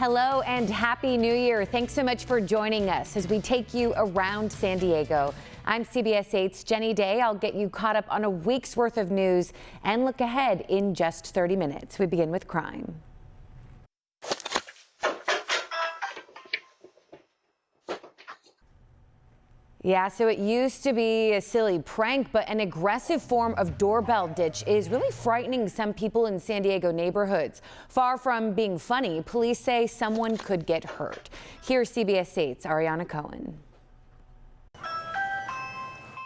Hello and Happy New Year. Thanks so much for joining us as we take you around San Diego. I'm CBS 8's Jenny Day. I'll get you caught up on a week's worth of news and look ahead in just 30 minutes. We begin with crime. Yeah, so it used to be a silly prank, but an aggressive form of doorbell ditch is really frightening some people in San Diego neighborhoods. Far from being funny, police say someone could get hurt. Here's CBS 8's Ariana Cohen.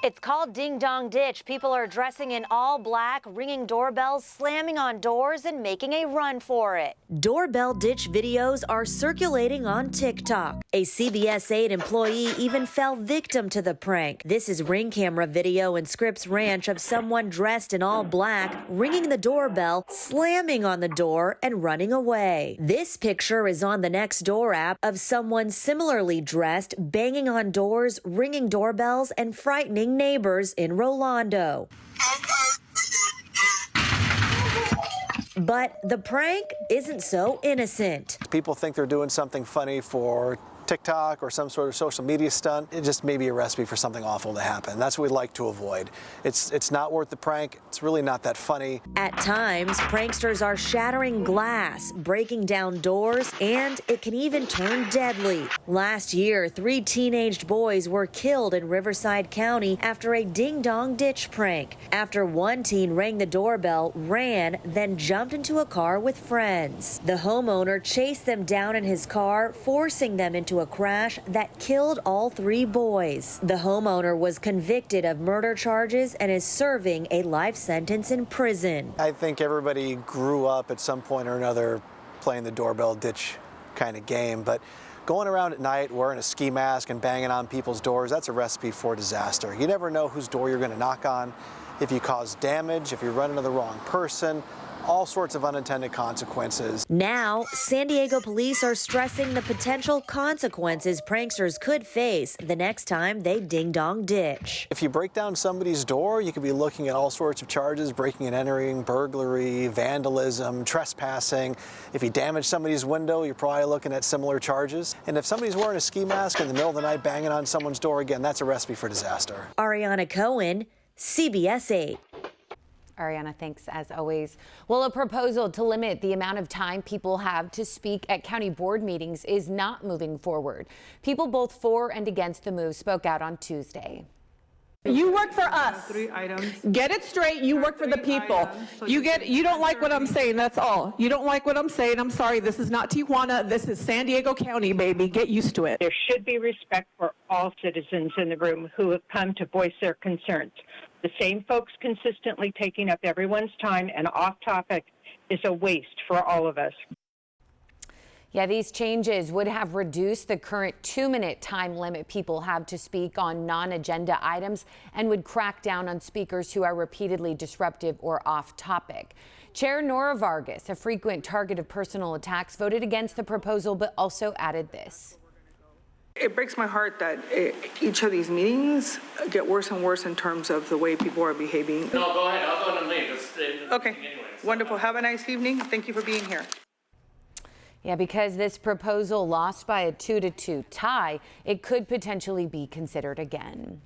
It's called Ding Dong Ditch. People are dressing in all black, ringing doorbells, slamming on doors, and making a run for it. Doorbell ditch videos are circulating on TikTok. A CBS 8 employee even fell victim to the prank. This is ring camera video in Scripps Ranch of someone dressed in all black, ringing the doorbell, slamming on the door, and running away. This picture is on the Nextdoor app of someone similarly dressed, banging on doors, ringing doorbells, and frightening neighbors in Rolando. But the prank isn't so innocent. People think they're doing something funny for TikTok or some sort of social media stunt. It just may be a recipe for something awful to happen. That's what we'd like to avoid. It's not worth the prank. It's really not that funny. At times, pranksters are shattering glass, breaking down doors, and it can even turn deadly. Last year, 3 teenaged boys were killed in Riverside County after a ding-dong ditch prank. After one teen rang the doorbell, ran, then jumped into a car with friends. The homeowner chased them down in his car, forcing them into a crash that killed all 3 boys. The homeowner was convicted of murder charges and is serving a life sentence in prison. I think everybody grew up at some point or another playing the doorbell ditch kind of game, but going around at night wearing a ski mask and banging on people's doors, that's a recipe for disaster. You never know whose door you're going to knock on, if you cause damage, if you run into the wrong person. All sorts of unintended consequences. Now, San Diego police are stressing the potential consequences pranksters could face the next time they ding-dong ditch. If you break down somebody's door, you could be looking at all sorts of charges: breaking and entering, burglary, vandalism, trespassing. If you damage somebody's window, you're probably looking at similar charges. And if somebody's wearing a ski mask in the middle of the night banging on someone's door, again, that's a recipe for disaster. Ariana Cohen, CBS 8. Ariana, thanks as always. Well, a proposal to limit the amount of time people have to speak at county board meetings is not moving forward. People both for and against the move spoke out on Tuesday. You work for us. 3 items. Get it straight. You work for the people. You don't like what I'm saying. That's all. You don't like what I'm saying. I'm sorry. This is not Tijuana. This is San Diego County, baby. Get used to it. There should be respect for all citizens in the room who have come to voice their concerns. The same folks consistently taking up everyone's time and off topic is a waste for all of us. Yeah, these changes would have reduced the current 2-minute time limit people have to speak on non-agenda items and would crack down on speakers who are repeatedly disruptive or off topic. Chair Nora Vargas, a frequent target of personal attacks, voted against the proposal, but also added this. It breaks my heart that each of these meetings get worse and worse in terms of the way people are behaving. No, go ahead. I'll go ahead and leave. Okay, wonderful. Have a nice evening. Thank you for being here. Yeah, because this proposal lost by a 2-2 tie, it could potentially be considered again.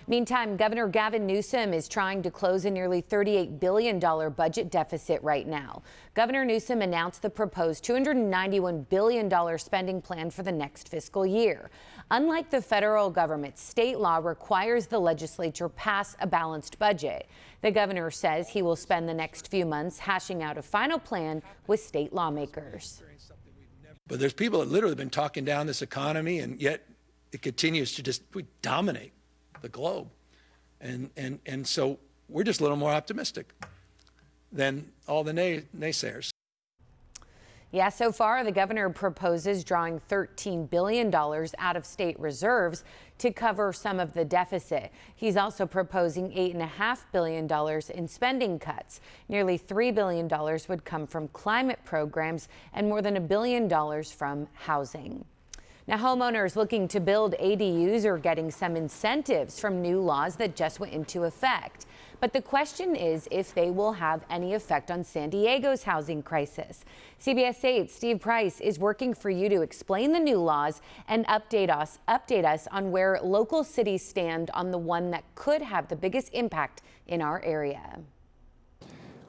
Meantime, Governor Gavin Newsom is trying to close a nearly $38 billion budget deficit right now. Governor Newsom announced the proposed $291 billion spending plan for the next fiscal year. Unlike the federal government, state law requires the legislature pass a balanced budget. The governor says he will spend the next few months hashing out a final plan with state lawmakers. But there's people that literally have been talking down this economy, and yet it continues to just dominate the globe. And so we're just a little more optimistic than all the naysayers. Yeah, so far the governor proposes drawing $13 billion out of state reserves to cover some of the deficit. He's also proposing $8.5 billion in spending cuts. Nearly $3 billion would come from climate programs and more than $1 billion from housing. Now, homeowners looking to build ADUs are getting some incentives from new laws that just went into effect. But the question is if they will have any effect on San Diego's housing crisis. CBS 8's Steve Price is working for you to explain the new laws and update us on where local cities stand on the one that could have the biggest impact in our area.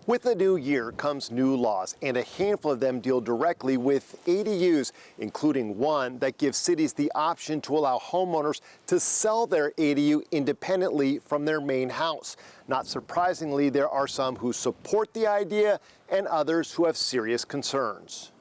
With the new year comes new laws, and a handful of them deal directly with ADUs, including one that gives cities the option to allow homeowners to sell their ADU independently from their main house. Not surprisingly, there are some who support the idea and others who have serious concerns.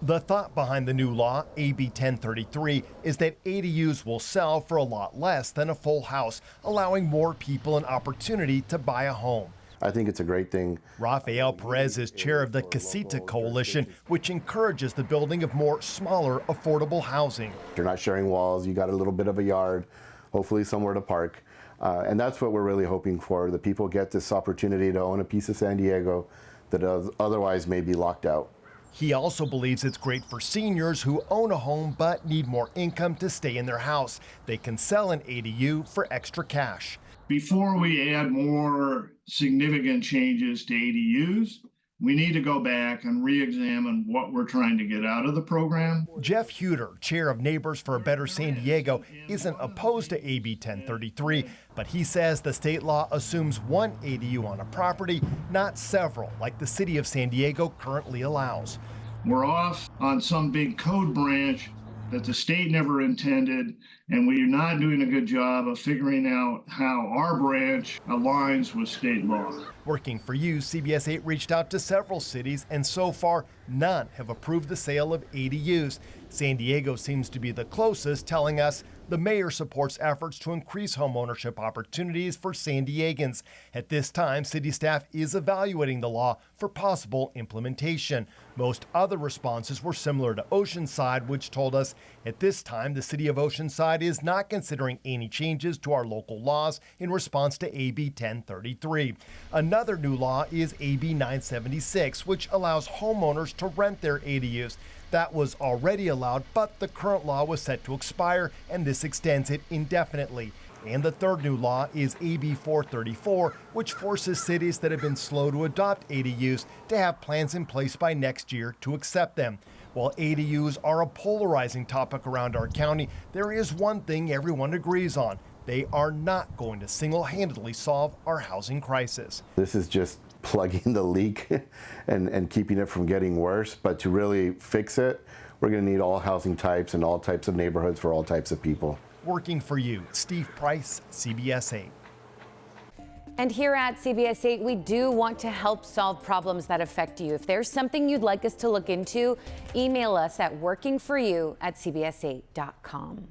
The thought behind the new law, AB 1033, is that ADUs will sell for a lot less than a full house, allowing more people an opportunity to buy a home. I think it's a great thing. Rafael Perez is chair of the Casita Coalition, which encourages the building of more smaller, affordable housing. You're not sharing walls, you got a little bit of a yard, hopefully somewhere to park. And that's what we're really hoping for. The people get this opportunity to own a piece of San Diego that otherwise may be locked out. He also believes it's great for seniors who own a home but need more income to stay in their house. They can sell an ADU for extra cash. Before we add more significant changes to ADUs, we need to go back and re-examine what we're trying to get out of the program. Jeff Huter, chair of Neighbors for a Better San Diego, isn't opposed to AB 1033, but he says the state law assumes one ADU on a property, not several, like the city of San Diego currently allows. We're off on some big code branch that the state never intended, and we're not doing a good job of figuring out how our branch aligns with state law. Working for you, CBS 8 reached out to several cities, and so far, none have approved the sale of ADUs. San Diego seems to be the closest, telling us the mayor supports efforts to increase homeownership opportunities for San Diegans. At this time, city staff is evaluating the law for possible implementation. Most other responses were similar to Oceanside, which told us at this time the city of Oceanside is not considering any changes to our local laws in response to AB 1033. Another new law is AB 976, which allows homeowners to rent their ADUs. That was already allowed, but the current law was set to expire, and this extends it indefinitely. And the third new law is AB 434, which forces cities that have been slow to adopt ADUs to have plans in place by next year to accept them. While ADUs are a polarizing topic around our county, there is one thing everyone agrees on. They are not going to single-handedly solve our housing crisis. This is just plugging the leak and keeping it from getting worse. But to really fix it, we're going to need all housing types and all types of neighborhoods for all types of people. Working for you, Steve Price, CBS 8. And here at CBS 8, we do want to help solve problems that affect you. If there's something you'd like us to look into, email us at workingforyou@cbs8.com.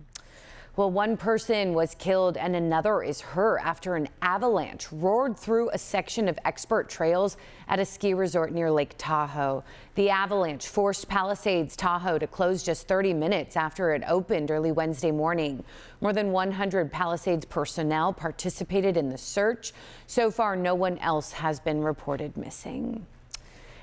Well, one person was killed and another is hurt after an avalanche roared through a section of expert trails at a ski resort near Lake Tahoe. The avalanche forced Palisades Tahoe to close just 30 minutes after it opened early Wednesday morning. More than 100 Palisades personnel participated in the search. So far, no one else has been reported missing.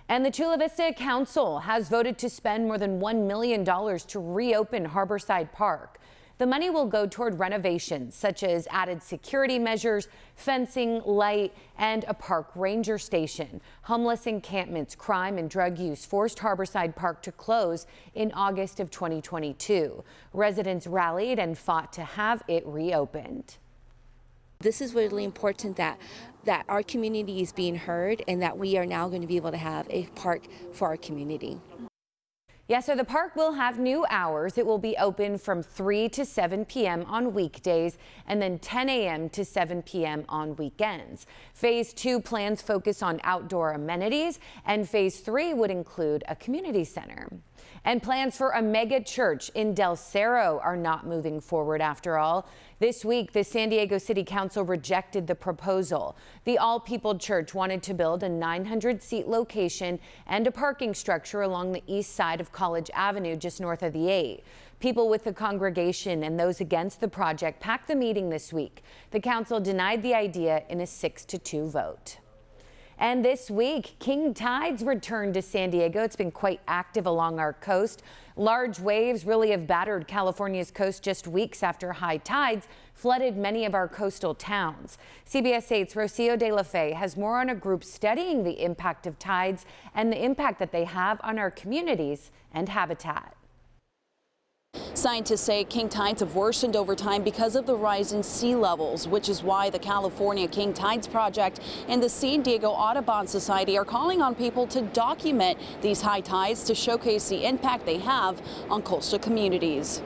And the Chula Vista Council has voted to spend more than $1 million to reopen Harborside Park. The money will go toward renovations such as added security measures, fencing, light, and a park ranger station. Homeless encampments, crime, and drug use forced Harborside Park to close in August of 2022. Residents rallied and fought to have it reopened. This is really important that our community is being heard and that we are now going to be able to have a park for our community. Yeah, so the park will have new hours. It will be open from 3 to 7 p.m. on weekdays and then 10 a.m. to 7 p.m. on weekends. Phase 2 plans focus on outdoor amenities, and Phase 3 would include a community center. And plans for a mega church in Del Cerro are not moving forward after all. This week, the San Diego City Council rejected the proposal. The all-people church wanted to build a 900-seat location and a parking structure along the east side of College Avenue, just north of the 8. People with the congregation and those against the project packed the meeting this week. The council denied the idea in a 6-2 vote. And this week, king tides returned to San Diego. It's been quite active along our coast. Large waves really have battered California's coast just weeks after high tides flooded many of our coastal towns. CBS 8's Rocio De La Fe has more on a group studying the impact of tides and the impact that they have on our communities and habitat. Scientists say king tides have worsened over time because of the rise in sea levels, which is why the California King Tides Project and the San Diego Audubon Society are calling on people to document these high tides to showcase the impact they have on coastal communities.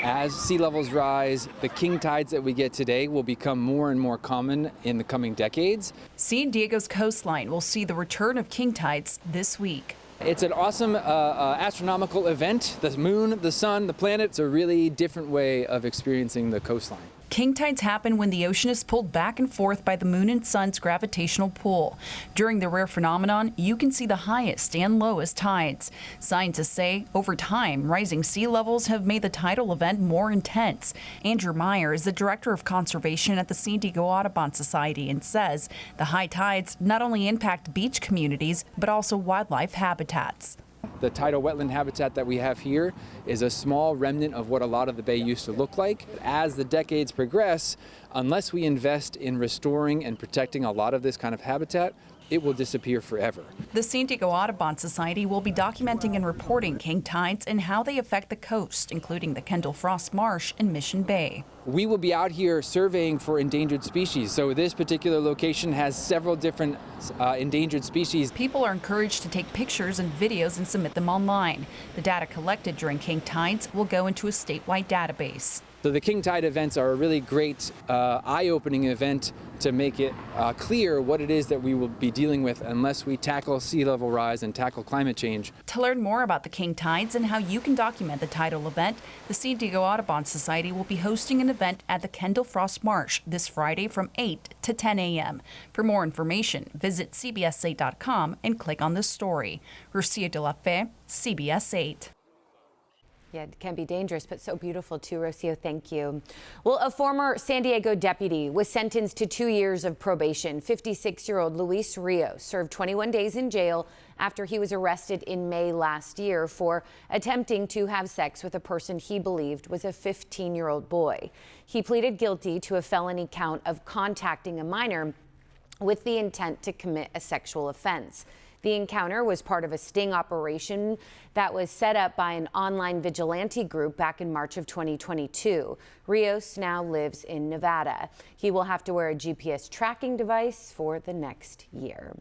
As sea levels rise, the king tides that we get today will become more and more common in the coming decades. San Diego's coastline will see the return of king tides this week. It's an awesome astronomical event. The moon, the sun, the planet. It's a really different way of experiencing the coastline. King tides happen when the ocean is pulled back and forth by the moon and sun's gravitational pull. During the rare phenomenon, you can see the highest and lowest tides. Scientists say over time, rising sea levels have made the tidal event more intense. Andrew Meyer is the director of conservation at the San Diego Audubon Society and says the high tides not only impact beach communities, but also wildlife habitats. The tidal wetland habitat that we have here is a small remnant of what a lot of the bay used to look like. As the decades progress, unless we invest in restoring and protecting a lot of this kind of habitat, it will disappear forever. The San Diego Audubon Society will be documenting and reporting king tides and how they affect the coast, including the Kendall Frost Marsh and Mission Bay. We will be out here surveying for endangered species. So this particular location has several different endangered species. People are encouraged to take pictures and videos and submit them online. The data collected during king tides will go into a statewide database. So the king tide events are a really great eye-opening event to make it clear what it is that we will be dealing with unless we tackle sea level rise and tackle climate change. To learn more about the king tides and how you can document the tidal event, the San Diego Audubon Society will be hosting an event at the Kendall Frost Marsh this Friday from 8 to 10 a.m. For more information, visit cbs8.com and click on this story. Rocio De La Fe, CBS 8. Yeah, it can be dangerous, but so beautiful too, Rocio. Thank you. Well, a former San Diego deputy was sentenced to 2 years of probation. 56-year-old Luis Rios served 21 days in jail after he was arrested in May last year for attempting to have sex with a person he believed was a 15-year-old boy. He pleaded guilty to a felony count of contacting a minor with the intent to commit a sexual offense. The encounter was part of a sting operation that was set up by an online vigilante group back in March of 2022. Rios now lives in Nevada. He will have to wear a GPS tracking device for the next year.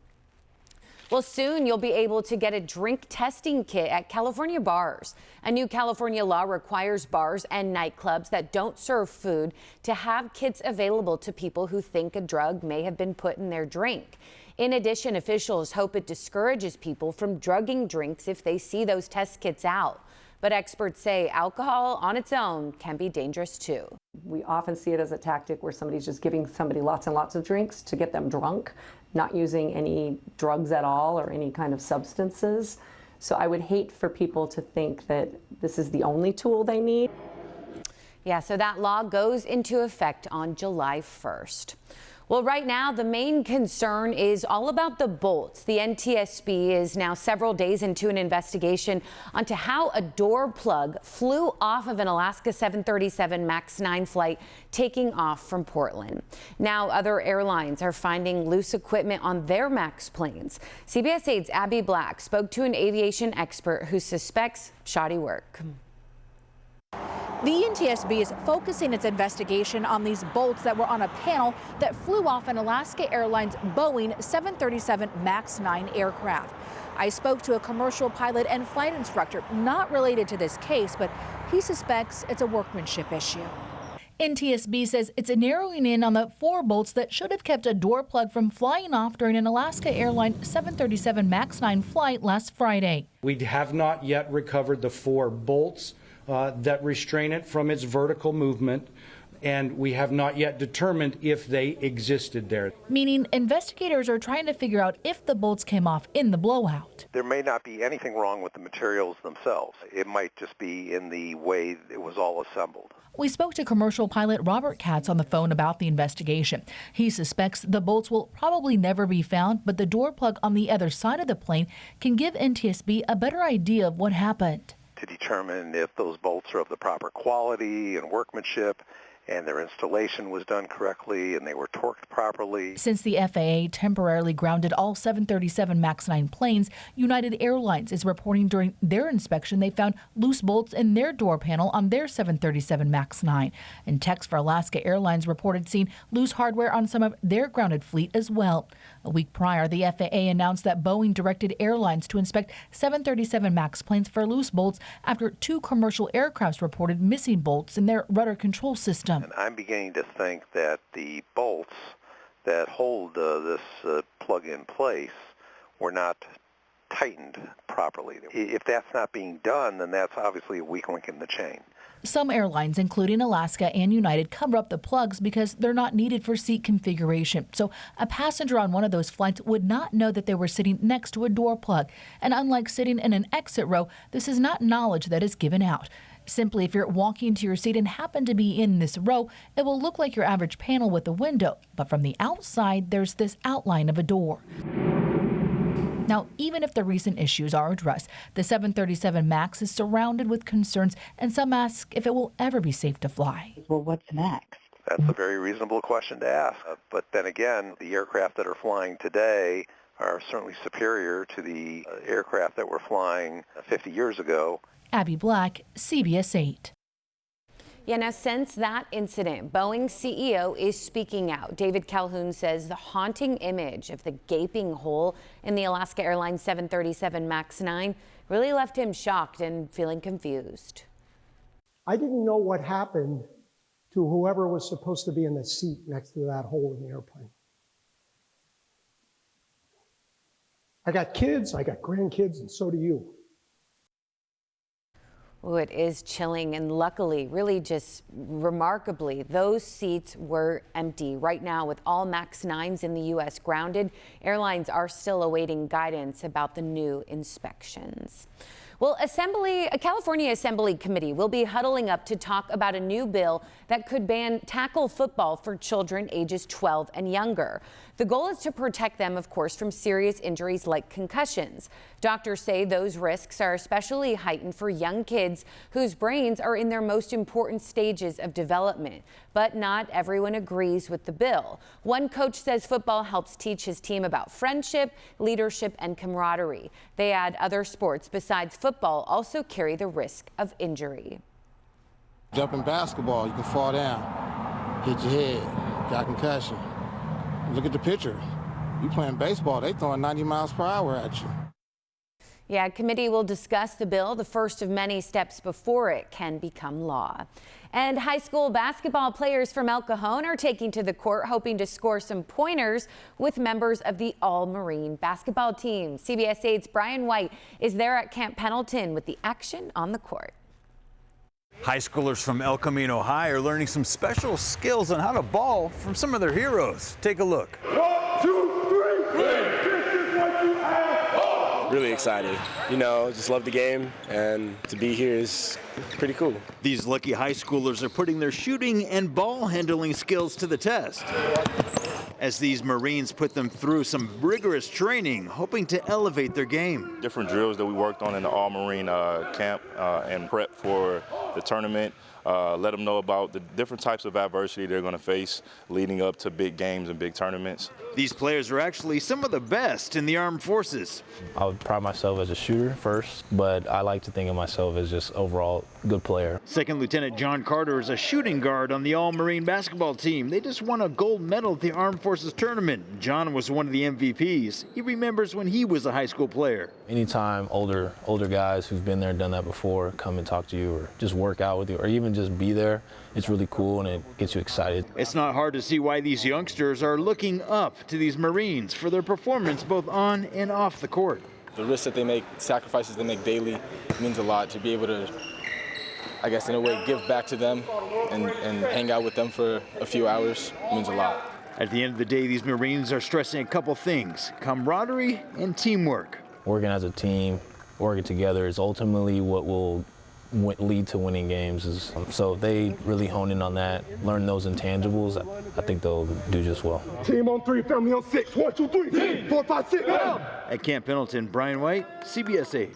Well, soon you'll be able to get a drink testing kit at California bars. A new California law requires bars and nightclubs that don't serve food to have kits available to people who think a drug may have been put in their drink. In addition, officials hope it discourages people from drugging drinks if they see those test kits out. But experts say alcohol on its own can be dangerous too. We often see it as a tactic where somebody's just giving somebody lots and lots of drinks to get them drunk, not using any drugs at all or any kind of substances. So I would hate for people to think that this is the only tool they need. Yeah, so that law goes into effect on July 1st. Well, right now, the main concern is all about the bolts. The NTSB is now several days into an investigation onto how a door plug flew off of an Alaska 737 MAX 9 flight taking off from Portland. Now, other airlines are finding loose equipment on their MAX planes. CBS 8's Abby Black spoke to an aviation expert who suspects shoddy work. The NTSB is focusing its investigation on these bolts that were on a panel that flew off an Alaska Airlines Boeing 737 MAX 9 aircraft. I spoke to a commercial pilot and flight instructor not related to this case, but he suspects it's a workmanship issue. NTSB says it's narrowing in on the 4 bolts that should have kept a door plug from flying off during an Alaska Airlines 737 MAX 9 flight last Friday. We have not yet recovered the 4 bolts that restrain it from its vertical movement, and we have not yet determined if they existed there. Meaning investigators are trying to figure out if the bolts came off in the blowout. There may not be anything wrong with the materials themselves. It might just be in the way it was all assembled. We spoke to commercial pilot Robert Katz on the phone about the investigation. He suspects the bolts will probably never be found, but the door plug on the other side of the plane can give NTSB a better idea of what happened. To determine if those bolts are of the proper quality and workmanship, and their installation was done correctly and they were torqued properly. Since the FAA temporarily grounded all 737 MAX 9 planes, United Airlines is reporting during their inspection they found loose bolts in their door panel on their 737 MAX 9. And Tex for Alaska Airlines reported seeing loose hardware on some of their grounded fleet as well. A week prior, the FAA announced that Boeing directed airlines to inspect 737 MAX planes for loose bolts after 2 commercial aircrafts reported missing bolts in their rudder control system. And I'm beginning to think that the bolts that hold this plug in place were not tightened properly. If that's not being done, then that's obviously a weak link in the chain. Some airlines, including Alaska and United, cover up the plugs because they're not needed for seat configuration. So a passenger on one of those flights would not know that they were sitting next to a door plug. And unlike sitting in an exit row, this is not knowledge that is given out. Simply, if you're walking to your seat and happen to be in this row, it will look like your average panel with a window. But from the outside, there's this outline of a door. Now, even if the recent issues are addressed, the 737 MAX is surrounded with concerns, and some ask if it will ever be safe to fly. Well, what's next? That's a very reasonable question to ask. But then again, the aircraft that are flying today are certainly superior to the aircraft that were flying 50 years ago. Abby Black, CBS 8. Yeah, now since that incident, Boeing's CEO is speaking out. David Calhoun says the haunting image of the gaping hole in the Alaska Airlines 737 MAX 9 really left him shocked and feeling confused. I didn't know what happened to whoever was supposed to be in the seat next to that hole in the airplane. I got kids, I got grandkids, and so do you. Oh, it is chilling, and luckily, really just remarkably, those seats were empty. Right now, with all MAX 9s in the U.S. grounded, airlines are still awaiting guidance about the new inspections. Well, a California Assembly committee will be huddling up to talk about a new bill that could ban tackle football for children ages 12 and younger. The goal is to protect them, of course, from serious injuries like concussions. Doctors say those risks are especially heightened for young kids whose brains are in their most important stages of development. But not everyone agrees with the bill. One coach says football helps teach his team about friendship, leadership, and camaraderie. They add other sports besides football also carry the risk of injury. Jumping basketball, you can fall down, hit your head, got concussion. Look at the picture. You playing baseball, they throwing 90 miles per hour at you. Yeah, committee will discuss the bill, the first of many steps before it can become law. And high school basketball players from El Cajon are taking to the court hoping to score some pointers with members of the All-Marine basketball team. CBS 8's Brian White is there at Camp Pendleton with the action on the court. High schoolers from El Camino High are learning some special skills on how to ball from some of their heroes. Take a look. 1, 2, 3, this is what you have. Really excited. You know, just love the game, and to be here is pretty cool. These lucky high schoolers are putting their shooting and ball handling skills to the test, as these Marines put them through some rigorous training, hoping to elevate their game. Different drills that we worked on in the All-Marine camp and prep for the tournament. Let them know about the different types of adversity they're going to face leading up to big games and big tournaments. These players are actually some of the best in the armed forces. I would pride myself as a shooter first, but I like to think of myself as just overall good player. Second Lieutenant John Carter is a shooting guard on the All-Marine basketball team. They just won a gold medal at the Armed Forces tournament. John was one of the MVPs. He remembers when he was a high school player. Anytime older guys who've been there and done that before come and talk to you or just work out with you or even just be there, it's really cool and it gets you excited. It's not hard to see why these youngsters are looking up to these Marines for their performance both on and off the court. The risks that they make, sacrifices they make daily, means a lot to be able to I guess in a way, give back to them and hang out with them for a few hours means a lot. At the end of the day, these Marines are stressing a couple things: camaraderie and teamwork. Working as a team, working together is ultimately what will lead to winning games. So if they really hone in on that, learn those intangibles, I think they'll do just well. Team on 3, family on 6. 1, 2, 3. Team 4, 5, 6. At Camp Pendleton, Brian White, CBS 8.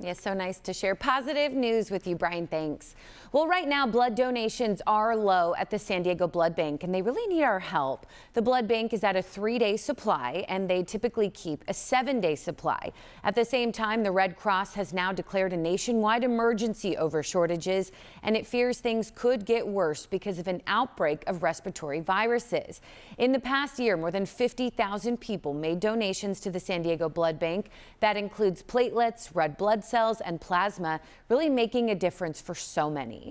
Yes, so nice to share positive news with you, Brian. Thanks. Well, right now, blood donations are low at the San Diego Blood Bank, and they really need our help. The blood bank is at a 3-day supply, and they typically keep a 7-day supply. At the same time, the Red Cross has now declared a nationwide emergency over shortages, and it fears things could get worse because of an outbreak of respiratory viruses. In the past year, more than 50,000 people made donations to the San Diego Blood Bank. That includes platelets, red blood cells, and plasma, really making a difference for so many.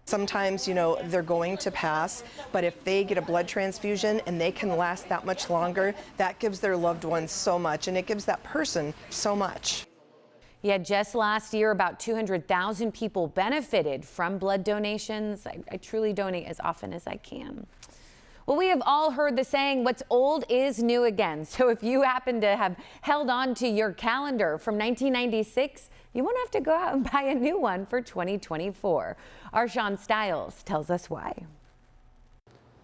Sometimes, you know, they're going to pass, but if they get a blood transfusion and they can last that much longer, that gives their loved ones so much, and it gives that person so much. Yeah, just last year, about 200,000 people benefited from blood donations. I truly donate as often as I can. Well, we have all heard the saying, what's old is new again. So if you happen to have held on to your calendar from 1996, you won't have to go out and buy a new one for 2024. Our Sean Stiles tells us why.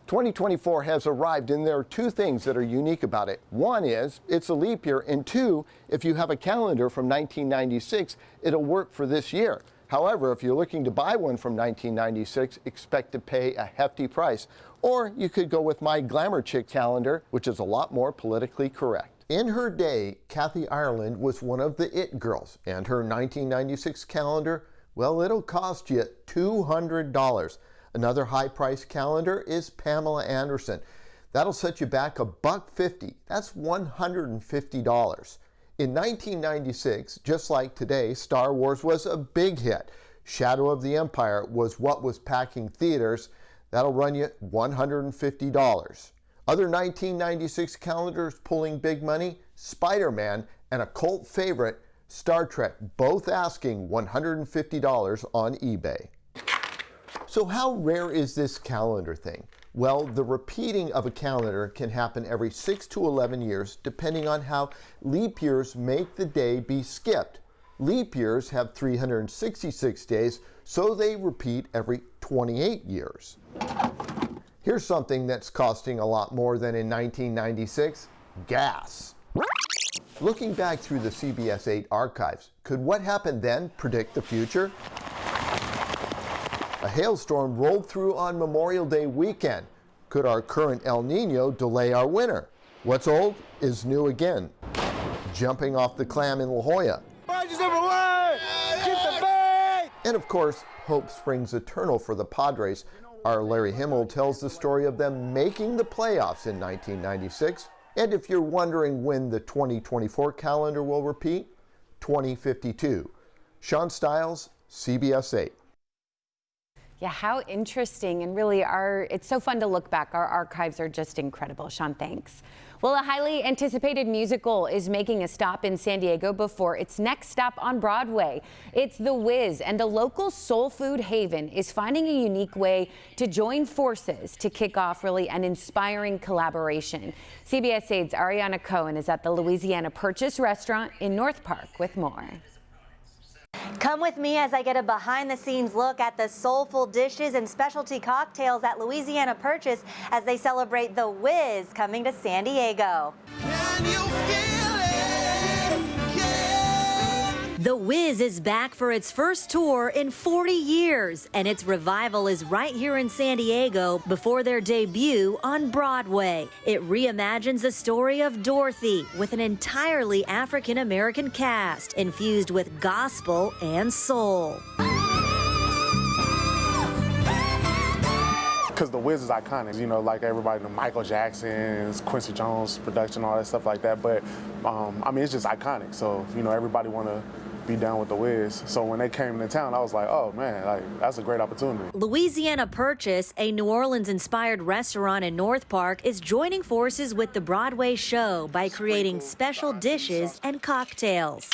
2024 has arrived, and there are two things that are unique about it. One is it's a leap year, and two, if you have a calendar from 1996, it'll work for this year. However, if you're looking to buy one from 1996, expect to pay a hefty price. Or you could go with my Glamour Chick calendar, which is a lot more politically correct. In her day, Kathy Ireland was one of the it girls, and her 1996 calendar, well, it'll cost you $200. Another high-priced calendar is Pamela Anderson. That'll set you back $150. That's $150. In 1996, just like today, Star Wars was a big hit. Shadow of the Empire was what was packing theaters. That'll run you $150. Other 1996 calendars pulling big money, Spider-Man and a cult favorite, Star Trek, both asking $150 on eBay. So how rare is this calendar thing? Well, the repeating of a calendar can happen every 6 to 11 years, depending on how leap years make the day be skipped. Leap years have 366 days, so they repeat every 28 years. Here's something that's costing a lot more than in 1996, gas. Looking back through the CBS 8 archives, could what happened then predict the future? A hailstorm rolled through on Memorial Day weekend. Could our current El Nino delay our winter? What's old is new again. Jumping off the clam in La Jolla. And of course, hope springs eternal for the Padres. Our Larry Himmel tells the story of them making the playoffs in 1996. And if you're wondering when the 2024 calendar will repeat, 2052. Sean Stiles, CBS 8. Yeah, how interesting, and really it's so fun to look back. Our archives are just incredible. Sean, thanks. Well, a highly anticipated musical is making a stop in San Diego before its next stop on Broadway. It's The Wiz, and a local soul food haven is finding a unique way to join forces to kick off really an inspiring collaboration. CBS 8's Ariana Cohen is at the Louisiana Purchase restaurant in North Park with more. Come with me as I get a behind-the-scenes look at the soulful dishes and specialty cocktails at Louisiana Purchase as they celebrate The Wiz coming to San Diego. The Wiz is back for its first tour in 40 years, and its revival is right here in San Diego before their debut on Broadway. It reimagines the story of Dorothy with an entirely African-American cast infused with gospel and soul. Because The Wiz is iconic, you know, like everybody, the Michael Jackson's, Quincy Jones production, all that stuff like that. But, I mean, it's just iconic. So, you know, everybody want to be down with The Wiz. So when they came into town, I was like, oh man, like that's a great opportunity. Louisiana Purchase, a New Orleans-inspired restaurant in North Park, is joining forces with the Broadway show by creating special dishes and cocktails.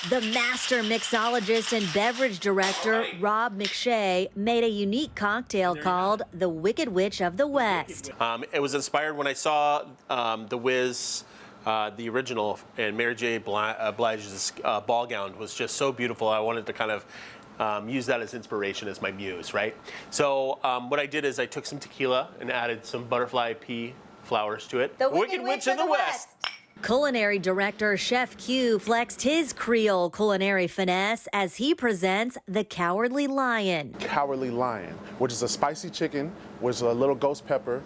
The master mixologist and beverage director, Rob McShay, made a unique cocktail called the Wicked Witch of the West. It was inspired when I saw the Wiz, the original, and Mary J. Blige's ball gown was just so beautiful. I wanted to kind of use that as inspiration, as my muse, right? So what I did is I took some tequila and added some butterfly pea flowers to it. The Wicked Witch of the West. Culinary director Chef Q flexed his Creole culinary finesse as he presents the Cowardly Lion. Cowardly Lion, which is a spicy chicken with a little ghost pepper,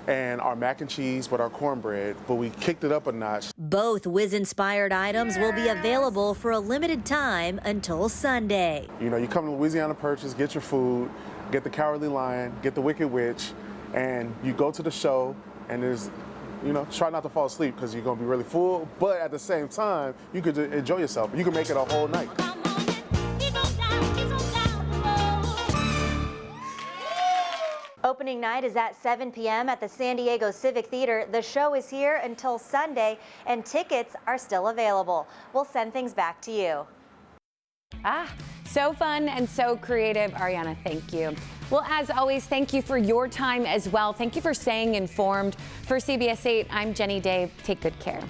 and our mac and cheese with our cornbread, but we kicked it up a notch. Both Wiz-inspired items will be available for a limited time until Sunday. You know, you come to Louisiana Purchase, get your food, get the Cowardly Lion, get the Wicked Witch, and you go to the show, and there's, you know, try not to fall asleep because you're going to be really full, but at the same time, you could enjoy yourself. You can make it a whole night. Opening night is at 7 p.m. at the San Diego Civic Theater. The show is here until Sunday, and tickets are still available. We'll send things back to you. So fun and so creative. Ariana, thank you. Well, as always, thank you for your time as well. Thank you for staying informed. For CBS 8, I'm Jenny Day. Take good care.